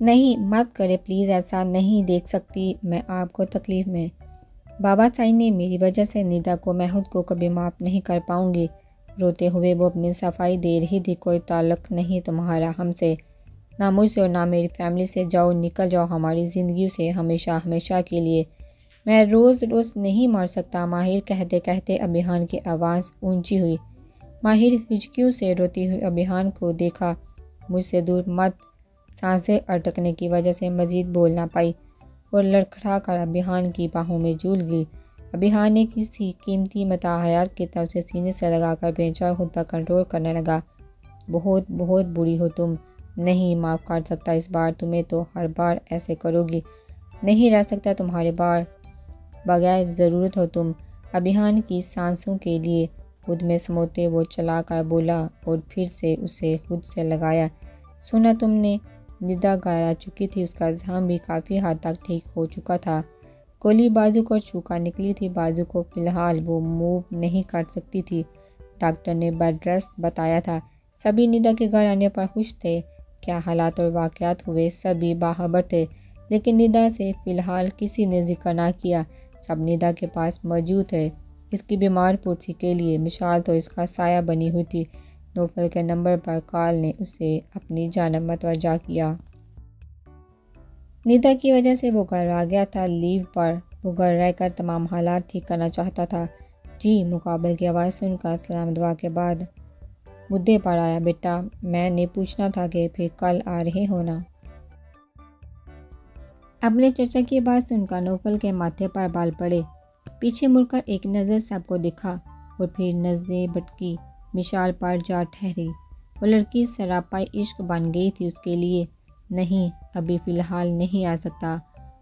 نہیں مت کرے پلیز، ایسا نہیں دیکھ سکتی میں آپ کو تکلیف میں۔ بابا سائن نے میری وجہ سے ندا کو محمود کو کبھی معاف نہیں کر پاؤں گی۔ روتے ہوئے وہ اپنی صفائی دے رہی تھی۔ کوئی تعلق نہیں تمہارا ہم سے، نہ مجھ سے اور نہ میری فیملی سے۔ جاؤ نکل جاؤ ہماری زندگیوں سے ہمیشہ ہمیشہ کے لیے۔ میں روز روز نہیں مر سکتا ماہر، کہتے کہتے ابھیان کی آواز اونچی ہوئی۔ ماہر ہچکیوں سے روتی ہوئی ابھیان کو دیکھا۔ مجھ سے دور مت۔ سانسیں اٹکنے کی وجہ سے مزید بول نہ پائی اور لڑکھڑا کر ابھیان کی باہوں میں جھول گئی۔ ابھیان نے کسی قیمتی متاع حیات کی طرف سے سینے سے لگا کر بھیجا اور خود پر کنٹرول کرنے لگا۔ بہت بہت بری ہو تم، نہیں معاف کر سکتا اس بار تمہیں، تو ہر بار ایسے کرو گی؟ نہیں رہ سکتا تمہارے بغیر ضرورت ہو تم۔ ابھیان کی سانسوں کے لیے خود میں سموتے وہ چلا کر بولا اور پھر سے اسے خود سے لگایا۔ سنا تم نے؟ ندا گھبرا چکی تھی، اس کا زخم بھی کافی حد تک ٹھیک ہو چکا تھا۔ گولی بازو کو چھو کر نکلی تھی، بازو کو فی الحال وہ موو نہیں کر سکتی تھی۔ ڈاکٹر نے بیڈ ریسٹ بتایا تھا۔ سبھی ندا کے گھر آنے پر خوش تھے۔ کیا حالات اور واقعات ہوئے سبھی باخبر تھے، لیکن ندا سے فی الحال کسی نے ذکر نہ کیا۔ سب ندا کے پاس موجود ہے، اس کی بیمار پرسی کے لیے۔ مشال تو اس کا سایہ بنی ہوئی تھی۔ نوفل کے نمبر پر کال نے اسے اپنی جانب متوجہ کیا۔ ندا کی وجہ سے وہ گھر آ گیا تھا لیو پر۔ وہ گھر رہ کر تمام حالات ٹھیک کرنا چاہتا تھا۔ جی، مقابل کی آواز سن کر سلام دعا کے بعد مدعے پر آیا۔ بیٹا میں نے پوچھنا تھا کہ پھر کل آ رہے ہو نا؟ اپنے چچا کی بات سن کر نوفل کے ماتھے پر بال پڑے۔ پیچھے مڑ کر ایک نظر سب کو دیکھا اور پھر نظریں بھٹکی مشال پر جا ٹھہری۔ وہ لڑکی سراپا عشق بن گئی تھی اس کے لیے۔ نہیں، ابھی فی الحال نہیں آ سکتا۔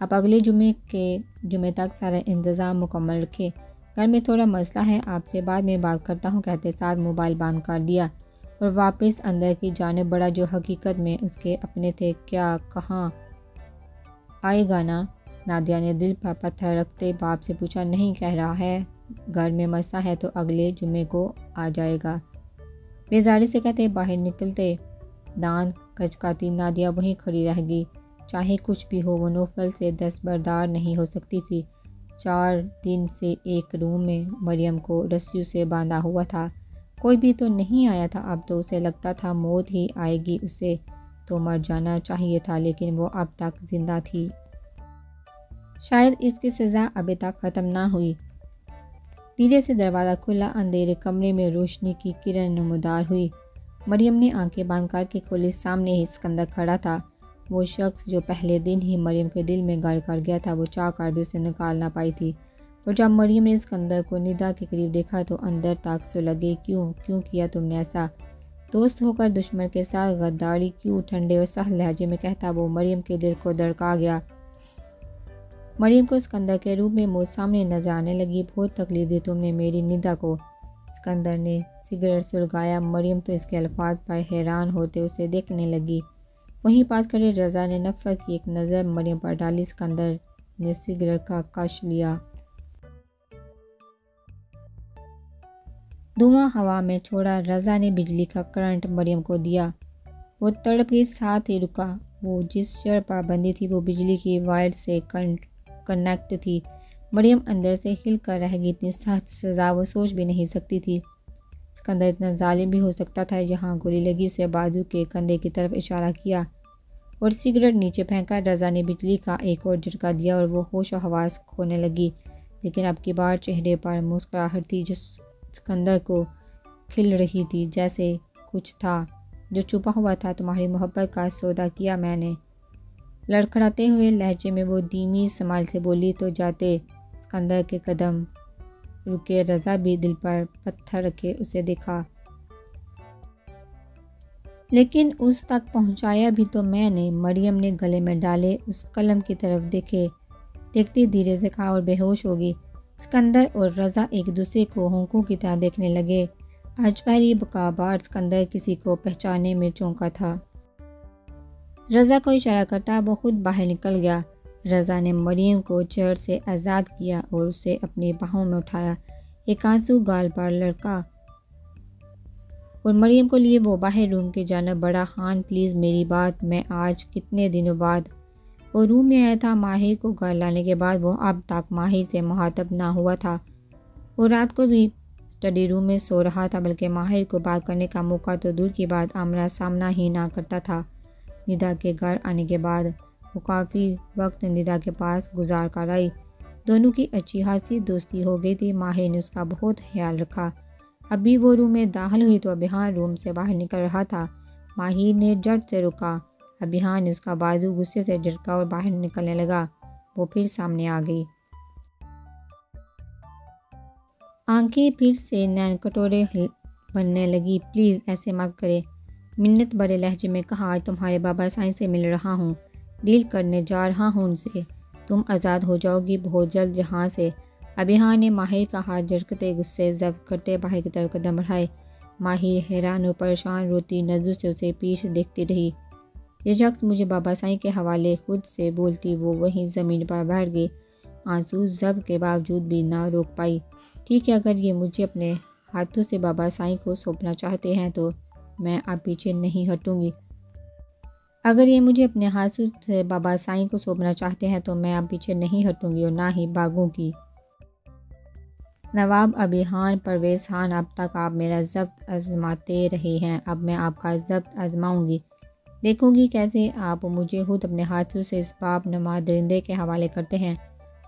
آپ اگلے جمعے تک سارا انتظام مکمل رکھیں۔ گھر میں تھوڑا مسئلہ ہے، آپ سے بعد میں بات کرتا ہوں کہتے ساتھ موبائل بند کر دیا اور واپس اندر کی جانب بڑھا جو حقیقت میں اس کے اپنے تھے۔ کیا کہاں آئے گا نا؟ نادیہ نے دل پر پتھر رکھتے باپ سے پوچھا۔ نہیں کہہ رہا ہے گھر میں مسئلہ ہے تو اگلے جمعے کو آ جائے گا، بیزاری سے کہتے باہر نکلتے۔ دانت کچکاتی نادیہ وہیں کھڑی رہ گئی۔ چاہے کچھ بھی ہو وہ نوفل سے دستبردار نہیں ہو سکتی تھی۔ 4 دن سے ایک روم میں مریم کو رسیوں سے باندھا ہوا تھا۔ کوئی بھی تو نہیں آیا تھا۔ اب تو اسے لگتا تھا موت ہی آئے گی، اسے تو مر جانا چاہیے تھا، لیکن وہ اب تک زندہ تھی۔ شاید اس کی سزا ابھی تک ختم نہ ہوئی۔ دھیرے سے دروازہ کھلا، اندھیرے کمرے میں روشنی کی کرن نمودار ہوئی۔ مریم نے آنکھیں بند کر کے کھولی۔ سامنے ہی اسکندر کھڑا تھا، وہ شخص جو پہلے دن ہی مریم کے دل میں گھر کر گیا تھا۔ وہ چاہ کر بھی اسے نکال نہ پائی تھی، اور جب مریم نے اسکندر کو ندا کے قریب دیکھا تو اندر تک سلگ گئی۔ کیوں کیا تم نے ایسا؟ دوست ہو کر دشمن کے ساتھ غداری کیوں؟ ٹھنڈے اور سخت لہجے میں کہتا وہ مریم کے دل کو دھڑکا گیا۔ مریم کو اسکندر کے روپ میں موت سامنے نظر آنے لگی۔ بہت تکلیف دی تم نے میری ندا کو۔ اسکندر نے سگریٹ سلگایا۔ مریم تو اس کے الفاظ پر حیران ہوتے اسے دیکھنے لگی۔ وہیں پاس کھڑے رضا نے نفرت کی ایک نظر مریم پر ڈالی۔ اسکندر نے سگریٹ کا کش لیا، دھواں ہوا میں چھوڑا۔ رضا نے بجلی کا کرنٹ مریم کو دیا، وہ تڑپ کے ساتھ ہی رکا۔ وہ جس شرط پر بندھی تھی وہ بجلی کی وائر سے کنیکٹ تھی۔ مریم اندر سے ہل کر رہ گئی۔ اتنی سخت سزا وہ سوچ بھی نہیں سکتی تھی۔ اسکندر اتنا ظالم بھی ہو سکتا تھا؟ جہاں گولی لگی اسے بازو کے کندھے کی طرف اشارہ کیا اور سگریٹ نیچے پھینکا۔ رضا نے بجلی کا ایک اور جھٹکا دیا اور وہ ہوش و حواس کھونے لگی، لیکن اب کی بار چہرے پر مسکراہٹ تھی جو اسکندر کو کھل رہی تھی، جیسے کچھ تھا جو چھپا ہوا تھا۔ تمہاری محبت کا سودا کیا میں نے، لڑکھڑاتے ہوئے لہجے میں وہ دھیمی اسمائل سے بولی۔ تو جاتے؟ اسکندر کے قدم رکے۔ رضا بھی دل پر پتھر رکھے اسے دیکھا، لیکن اس تک پہنچایا بھی تو میں نے۔ مریم نے گلے میں ڈالے اس قلم کی طرف دیکھتی دھیرے سے کہا اور بے ہوش ہو گئی۔ اسکندر اور رضا ایک دوسرے کو ہونکوں کی طرح دیکھنے لگے۔ آج پہلی بار اسکندر کسی کو پہچاننے میں چونکا تھا۔ رضا کو اشارہ کرتا وہ خود باہر نکل گیا۔ رضا نے مریم کو چیئر سے آزاد کیا اور اسے اپنی باہوں میں اٹھایا۔ ایک آنسو گال پر لڑکا اور مریم کو لیے وہ باہر روم کی جانب بڑا خان پلیز میری بات، میں آج کتنے دنوں بعد وہ روم میں آیا تھا۔ ماہر کو گھر لانے کے بعد وہ اب تک ماہر سے مخاطب نہ ہوا تھا، اور رات کو بھی اسٹڈی روم میں سو رہا تھا، بلکہ ماہر کو بات کرنے کا موقع تو دور کی بات آمنا سامنا ہی نہ کرتا تھا۔ ندا کے گھر آنے کے بعد وہ کافی وقت ندا کے پاس گزار کر آئی۔ دونوں کی اچھی خاصی دوستی ہو گئی تھی۔ ماہر نے اس کا بہت خیال رکھا۔ ابھی وہ روم میں داخل ہوئی تو ابھیان روم سے باہر نکل رہا تھا۔ ماہر نے جھٹ سے رکا۔ ابھیان نے اس کا بازو غصے سے جھٹکا اور باہر نکلنے لگا۔ وہ پھر سامنے آ گئی۔ آنکھیں پھر سے نین کٹورے بننے لگی۔ پلیز ایسے مت کرے، منت بڑے لہجے میں کہا۔ آج تمہارے بابا سائیں سے مل رہا ہوں، ڈیل کرنے جا رہا ہوں ان سے۔ تم آزاد ہو جاؤ گی بہت جلد یہاں سے۔ ابھیان نے ماہر کا ہاتھ جھٹکتے غصے ضبط کرتے باہر کی طرف قدم بڑھائے۔ ماہر حیران اور پریشان روتی نظروں سے اسے پیچھے دیکھتی رہی۔ یہ شخص مجھے بابا سائیں کے حوالے، خود سے بولتی وہ وہیں زمین پر بیٹھ گئی، آنسو ضبط کے باوجود بھی نہ روک پائی۔ ٹھیک ہے، اگر یہ مجھے اپنے ہاتھوں سے بابا سائیں کو سونپنا چاہتے ہیں تو میں اب پیچھے نہیں ہٹوں گی۔ اگر یہ مجھے اپنے ہاتھوں سے بابا سائیں کو سونپنا چاہتے ہیں تو میں اب پیچھے نہیں ہٹوں گی اور نہ ہی بھاگوں گی۔ نواب ابھیان پرویز خان، اب تک آپ میرا ضبط آزماتے رہے ہیں، اب میں آپ کا ضبط آزماؤں گی۔ دیکھوں گی کیسے آپ مجھے خود اپنے ہاتھوں سے اس باپ نما درندے کے حوالے کرتے ہیں۔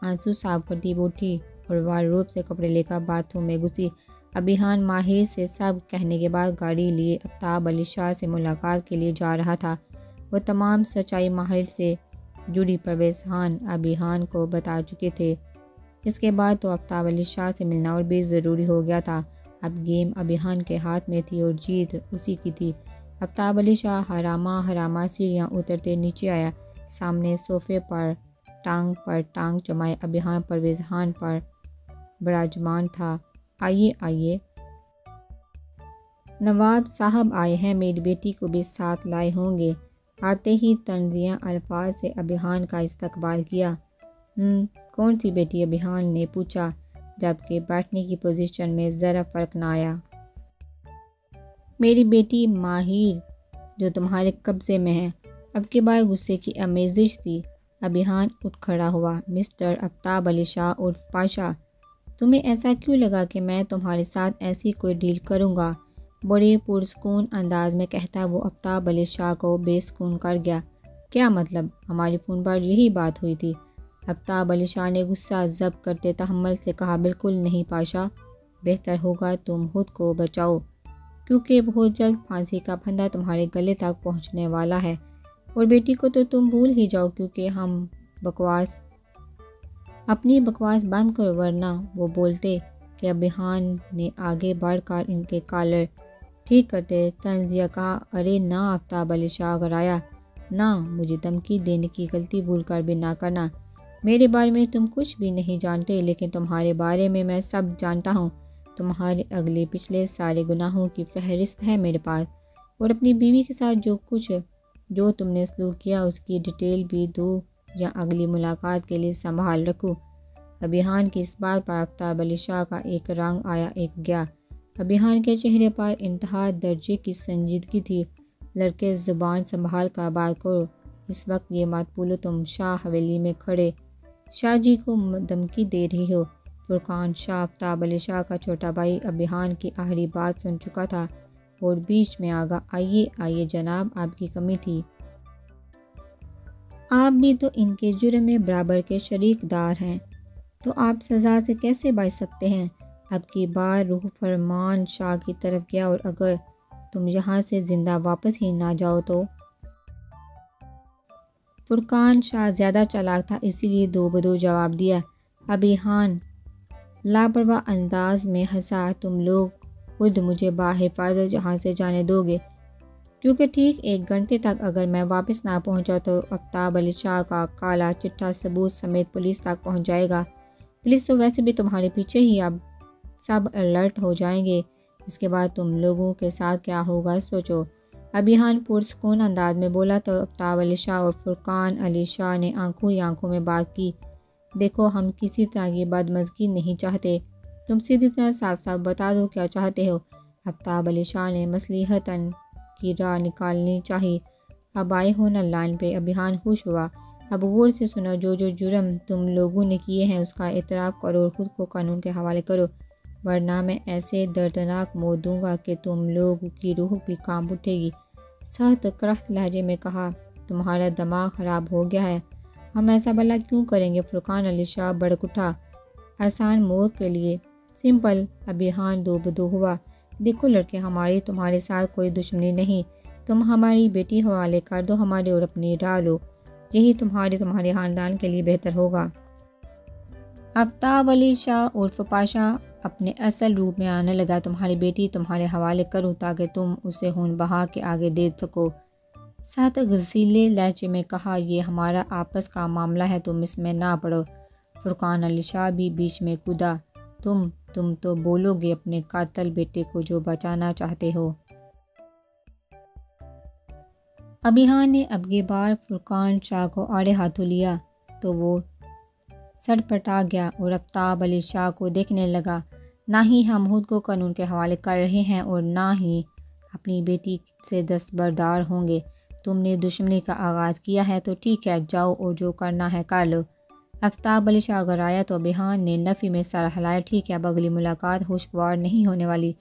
آنسو صاف کرتی وہ اٹھی اور وارڈروب سے کپڑے لے کر باتھ روم میں گھسی۔ ابھیان ماہر سے سب کہنے کے بعد گاڑی لیے آفتاب علی شاہ سے ملاقات کے لیے جا رہا تھا۔ وہ تمام سچائی ماہر سے جڑی پرویز خان ابھیان کو بتا چکے تھے۔ اس کے بعد تو آفتاب علی شاہ سے ملنا اور بھی ضروری ہو گیا تھا۔ اب گیم ابھیان کے ہاتھ میں تھی اور جیت اسی کی تھی۔ آفتاب علی شاہ حرامہ سیڑھیاں اترتے نیچے آیا۔ سامنے صوفے پر ٹانگ جمائے ابھیان پرویز خان پر براجمان تھا۔ آئیے آئیے، نواب صاحب آئے ہیں، میری بیٹی کو بھی ساتھ لائے ہوں گے۔ آتے ہی طنزیہ الفاظ سے ابھیان کا استقبال کیا۔ کون سی بیٹی؟ ابھیان نے پوچھا، جبکہ بیٹھنے کی پوزیشن میں ذرا فرق نہ آیا۔ میری بیٹی ماہر، جو تمہارے قبضے میں ہے۔ اب کی بار غصے کی آمیزش تھی۔ ابھیان اٹھ کھڑا ہوا۔ مسٹر آفتاب علی شاہ عرف پاشا، تمہیں ایسا کیوں لگا کہ میں تمہارے ساتھ ایسی کوئی ڈیل کروں گا؟ بڑے پرسکون انداز میں کہتا وہ آفتاب علی شاہ کو بے سکون کر گیا۔ کیا مطلب؟ ہماری فون پر یہی بات ہوئی تھی۔ آفتاب علی شاہ نے غصہ ضبط کرتے تحمل سے کہا، بالکل نہیں پاشا، بہتر ہوگا تم خود کو بچاؤ، کیونکہ بہت جلد پھانسی کا پھندا تمہارے گلے تک پہنچنے والا ہے، اور بیٹی کو تو تم بھول ہی جاؤ، کیونکہ ہم اپنی بکواس بند کرو ورنہ۔ وہ بولتے کہ ابھیان نے آگے بڑھ کر ان کے کالر ٹھیک کرتے طنزیہ کہا، ارے نہ آفتاب علی شاہ غرایا، نہ مجھے دھمکی دینے کی غلطی بھول کر بھی نہ کرنا۔ میرے بارے میں تم کچھ بھی نہیں جانتے، لیکن تمہارے بارے میں سب جانتا ہوں۔ تمہارے اگلے پچھلے سارے گناہوں کی فہرست ہے میرے پاس، اور اپنی بیوی کے ساتھ جو تم نے سلوک کیا اس کی ڈیٹیل بھی دو یا اگلی ملاقات کے لیے سنبھال رکھوں۔ ابھیان کی اس بات پر آفتاب علی شاہ کا ایک رنگ آیا ایک گیا۔ ابھیان کے چہرے پر انتہا درجے کی سنجیدگی تھی۔ لڑکے زبان سنبھال کر بات کرو، اس وقت یہ مت بھولو تم شاہ حویلی میں کھڑے شاہ جی کو دھمکی دے رہی ہو۔ فرقان شاہ آفتاب علی شاہ کا چھوٹا بھائی ابھیان کی آخری بات سن چکا تھا اور بیچ میں آگا، آئیے آئیے جناب، آپ کی کمی تھی، آپ بھی تو ان کے جرم میں برابر کے شریک دار ہیں، تو آپ سزا سے کیسے بچ سکتے ہیں؟ اب کی بار روح فرمان شاہ کی طرف گیا، اور اگر تم یہاں سے زندہ واپس ہی نہ جاؤ تو؟ فرقان شاہ زیادہ چالاک تھا، اسی لیے دو بدو جواب دیا۔ ابھیان لاپرواہ انداز میں ہنسا، تم لوگ خود مجھے بحفاظت یہاں سے جانے دو گے، کیونکہ ٹھیک 1 گھنٹے تک اگر میں واپس نہ پہنچا تو آفتاب علی شاہ کا کالا چٹھا ثبوت سمیت پولیس تک پہنچ جائے گا۔ پولیس تو ویسے بھی تمہارے پیچھے ہی، اب سب الرٹ ہو جائیں گے، اس کے بعد تم لوگوں کے ساتھ کیا ہوگا سوچو۔ ابھیان پرسکون انداز میں بولا تو آفتاب علی شاہ اور فرقان علی شاہ نے آنکھوں ہی آنکھوں میں بات کی۔ دیکھو، ہم کسی طرح کی بدمزگی نہیں چاہتے، تم سیدھی طرح صاف صاف بتا دو کیا چاہتے ہو۔ آفتاب علی شاہ نے مصلحتاً کی راہ نکالنی چاہی۔ اب آئے ہو نا لائن پہ۔ ابھیان خوش ہوا۔ اب غور سے سنو، جو جرم تم لوگوں نے کیے ہیں اس کا اعتراف کرو اور خود کو قانون کے حوالے کرو، ورنہ میں ایسے دردناک موت دوں گا کہ تم لوگ کی روح بھی کانپ اٹھے گی۔ سخت کرخت لہجے میں کہا، تمہارا دماغ خراب ہو گیا ہے، ہم ایسا بھلا کیوں کریں گے؟ فرقان علی شاہ بھڑک اٹھا۔ آسان موت کے لیے سمپل۔ ابھیان دو بدو ہوا۔ دیکھو لڑکے، ہماری تمہارے ساتھ کوئی دشمنی نہیں، تم ہماری بیٹی حوالے کر دو ہمارے اور اپنی راہ لو، یہی تمہارے خاندان کے لیے بہتر ہوگا۔ آفتاب علی شاہ عرف پاشا اپنے اصل روپ میں آنے لگا۔ تمہاری بیٹی تمہارے حوالے کروں تاکہ تم اسے خون بہا کے آگے دے سکو۔ سخت غصیلے لہجے میں کہا، یہ ہمارا آپس کا معاملہ ہے، تم اس میں نہ پڑو۔ فرقان علی شاہ بھی بیچ میں کودا، تم تو بولو گے اپنے قاتل بیٹے کو جو بچانا چاہتے ہو۔ ابھیان نے اب کی بار فرقان شاہ کو آڑے ہاتھوں لیا تو وہ سڑپٹا گیا اور آفتاب علی شاہ کو دیکھنے لگا۔ نہ ہی ہم خود کو قانون کے حوالے کر رہے ہیں اور نہ ہی اپنی بیٹی سے دستبردار ہوں گے۔ تم نے دشمنی کا آغاز کیا ہے تو ٹھیک ہے، جاؤ اور جو کرنا ہے کر لو۔ آفتاب علی شاہ اگر آیا تو ابھیان نے نفی میں سر ہلایا۔ ٹھیک ہے، اب اگلی ملاقات خوشگوار نہیں ہونے والی۔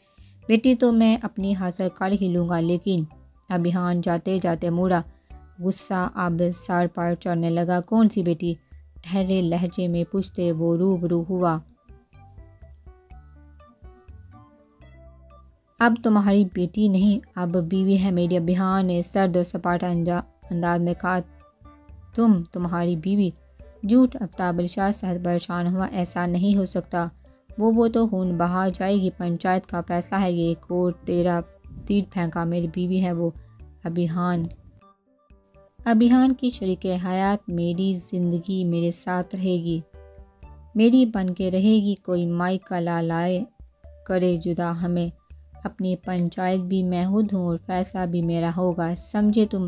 بیٹی تو میں اپنی حاصل کر ہی لوں گا، لیکن ابھیان جاتے جاتے موڑا۔ غصہ اب سر پر چڑھنے لگا۔ کون سی بیٹی؟ ٹھہرے لہجے میں پوچھتے وہ روبرو ہوا۔ اب تمہاری بیٹی نہیں، اب بیوی ہے میری۔ ابھیان نے سرد و سپاٹا انداز میں کہا۔ تمہاری بیوی؟ جھوٹ۔ آفتاب علی شاہ سخت پریشان ہوا۔ ایسا نہیں ہو سکتا، وہ تو خون بہا جائے گی، پنچایت کا فیصلہ ہے یہ، کورٹ تیرا تیر پھینکا، میری بیوی ہے وہ۔ ابھیان کی شریک حیات میری زندگی میرے ساتھ رہے گی، میری بن کے رہے گی، کوئی مائی کا لائے کرے جدا ہمیں، اپنی پنچایت بھی میں خود ہوں اور فیصلہ بھی میرا ہوگا، سمجھے تم؟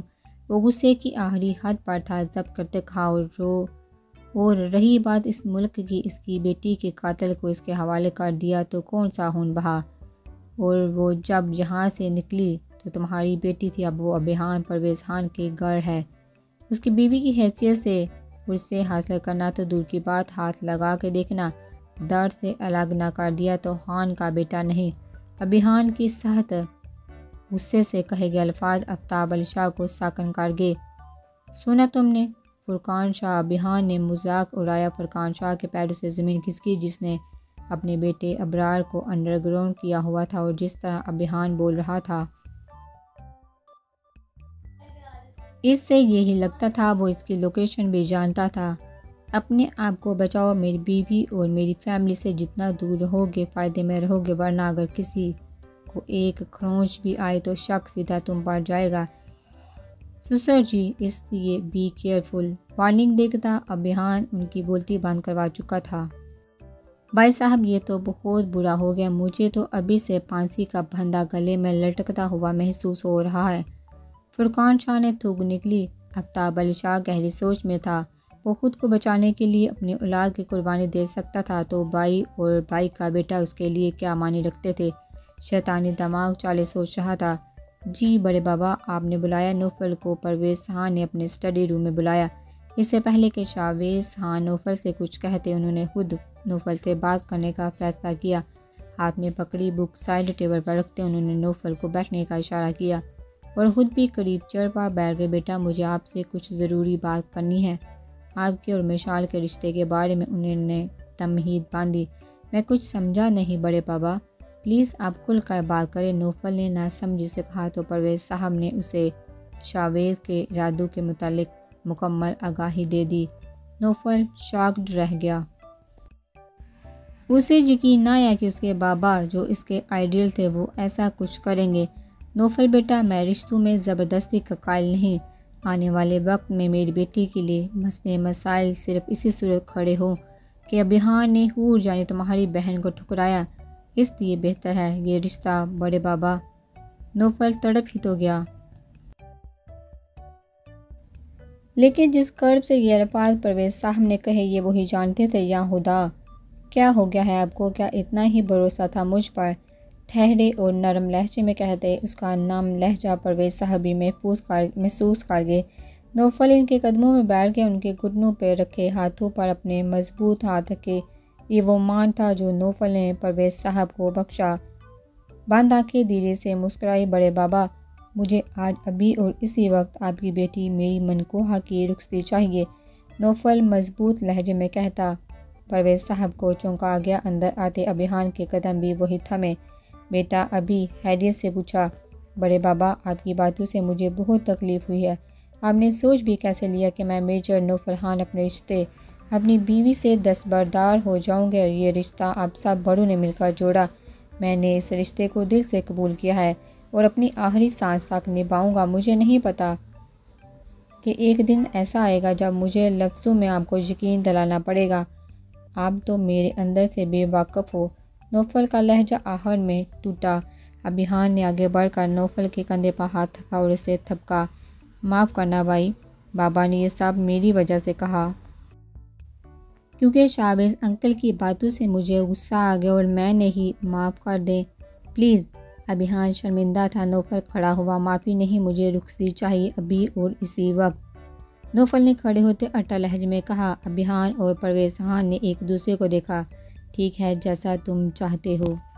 وہ غصے کی آخری حد پر تھا، ضبط کرتے کہا۔ اور رہی بات اس ملک کی، اس کی بیٹی کے قاتل کو اس کے حوالے کر دیا تو کون سا خون بہا؟ اور وہ جب یہاں سے نکلی تو تمہاری بیٹی تھی، اب وہ ابھیان پرویز خان کے گھر ہے، اس کی بیوی کی حیثیت سے اسے حاصل کرنا تو دور کی بات، ہاتھ لگا کے دیکھنا، درد سے الگ نہ کر دیا تو خان کا بیٹا نہیں۔ ابھیان کی سخت غصے سے کہے گئے الفاظ آفتاب علی شاہ کو ساکن کر گئے۔ سنا تم نے؟ فرقان شاہ۔ ابھیان نے مذاق اڑایا۔ فرقان شاہ کے پیروں سے زمین کھسکی، جس نے اپنے بیٹے ابرار کو انڈر گراؤنڈ کیا ہوا تھا، اور جس طرح ابھیان بول رہا تھا اس سے یہی لگتا تھا وہ اس کی لوکیشن بھی جانتا تھا۔ اپنے آپ کو بچاؤ، میری بیوی اور میری فیملی سے جتنا دور رہو گے فائدے میں رہو گے، ورنہ اگر کسی کو ایک خروش بھی آئے تو شک سیدھا تم پر جائے گا۔ سسر جی، اس لیے بی کیئرفل۔ وارننگ دیکھتا ابھیان ان کی بولتی بند کروا چکا تھا۔ بھائی صاحب، یہ تو بہت برا ہو گیا، مجھے تو ابھی سے پھانسی کا پھندا گلے میں لٹکتا ہوا محسوس ہو رہا ہے۔ فرقان شاہ نے تھوک نکلی۔ آفتاب علی شاہ گہری سوچ میں تھا۔ وہ خود کو بچانے کے لیے اپنی اولاد کی قربانی دے سکتا تھا تو بھائی اور بھائی کا بیٹا اس کے لیے کیا معنی رکھتے تھے؟ شیطانی دماغ چالے سوچ رہا تھا۔ جی بڑے بابا، آپ نے بلایا؟ نوفل کو پرویز خان نے اپنے اسٹڈی روم میں بلایا۔ اس سے پہلے کہ شاویز خان نوفل سے کچھ کہتے، انہوں نے خود نوفل سے بات کرنے کا فیصلہ کیا۔ ہاتھ میں پکڑی بک سائیڈ ٹیبل پر رکھتے انہوں نے نوفل کو بیٹھنے کا اشارہ کیا اور خود بھی قریب چرپا بیٹھ گئے۔ بیٹا، مجھے آپ سے کچھ ضروری بات کرنی ہے۔ آپ کے اور مشال کے رشتے کے بارے میں انہوں نے تمہید باندھی۔ میں کچھ سمجھا نہیں بڑے بابا، پلیز آپ کھل کر بات کریں، نوفل نے ناسمجھی سے کہا تو پرویز صاحب نے اسے شاویز کے ارادوں کے متعلق مکمل آگاہی دے دی۔ نوفل شاکڈ رہ گیا۔ اسے یقین نہ آیا کہ اس کے بابا جو اس کے آئیڈیل تھے وہ ایسا کچھ کریں گے۔ نوفل بیٹا، میں رشتوں میں زبردستی کا قائل نہیں، آنے والے وقت میں میری بیٹی کے لیے مسائل صرف اسی صورت کھڑے ہوں کہ ابھیان نے حور یعنی تمہاری بہن کو ٹھکرایا، اس لیے بہتر ہے یہ رشتہ بڑے بابا۔ نوفل تڑپ ہی تو گیا۔ لیکن جس کرب سے یہ الفاظ پرویز صاحب نے کہے یہ وہی جانتے تھے۔ یا خدا، کیا ہو گیا ہے آپ کو؟ کیا اتنا ہی بھروسہ تھا مجھ پر؟ ٹھہرے اور نرم لہجے میں کہتے، اس کا نام لہجہ پرویز صاحب بھی محسوس کر گئے۔ نوفل ان کے قدموں میں بیٹھ کے ان کے گھٹنوں پہ رکھے ہاتھوں پر اپنے مضبوط ہاتھ رکھے۔ یہ وہ مان تھا جو نوفل نے پرویز صاحب کو بخشا۔ بند آنکھیں دھیرے سے مسکرائی، بڑے بابا، مجھے آج ابھی اور اسی وقت آپ کی بیٹی میری منکوہا کی رخصتی چاہیے، نوفل مضبوط لہجے میں کہتا۔ پرویز صاحب کو چونکا گیا، اندر آتے ابھیان کے قدم بھی وہی تھمے۔ بیٹا ابھی حیریت سے پوچھا۔ بڑے بابا، آپ کی باتوں سے مجھے بہت تکلیف ہوئی ہے۔ آپ نے سوچ بھی کیسے لیا کہ میں میجر نوفل خان اپنے رشتے اپنی بیوی سے دستبردار ہو جاؤں گے؟ یہ رشتہ آپ سب بڑوں نے مل کر جوڑا، میں نے اس رشتے کو دل سے قبول کیا ہے اور اپنی آخری سانس تک نبھاؤں گا۔ مجھے نہیں پتا کہ ایک دن ایسا آئے گا جب مجھے لفظوں میں آپ کو یقین دلانا پڑے گا۔ آپ تو میرے اندر سے بے واقف ہو۔ نوفل کا لہجہ آہر میں ٹوٹا۔ ابھیان نے آگے بڑھ کر نوفل کے کندھے پر ہاتھ رکھا اور اسے تھپکا۔ معاف کرنا بھائی، بابا نے یہ سب میری وجہ سے کہا۔ کیونکہ شابیز انکل کی باتوں سے مجھے غصہ آ گیا اور میں نے ہی معاف کر دیں پلیز۔ ابھیان شرمندہ تھا۔ نوفل کھڑا ہوا۔ معافی نہیں، مجھے رخصتی چاہیے ابھی اور اسی وقت، نوفل نے کھڑے ہوتے اٹل لہجے میں کہا۔ ابھیان اور پرویز خان نے ایک دوسرے کو دیکھا۔ ٹھیک ہے، جیسا تم چاہتے ہو۔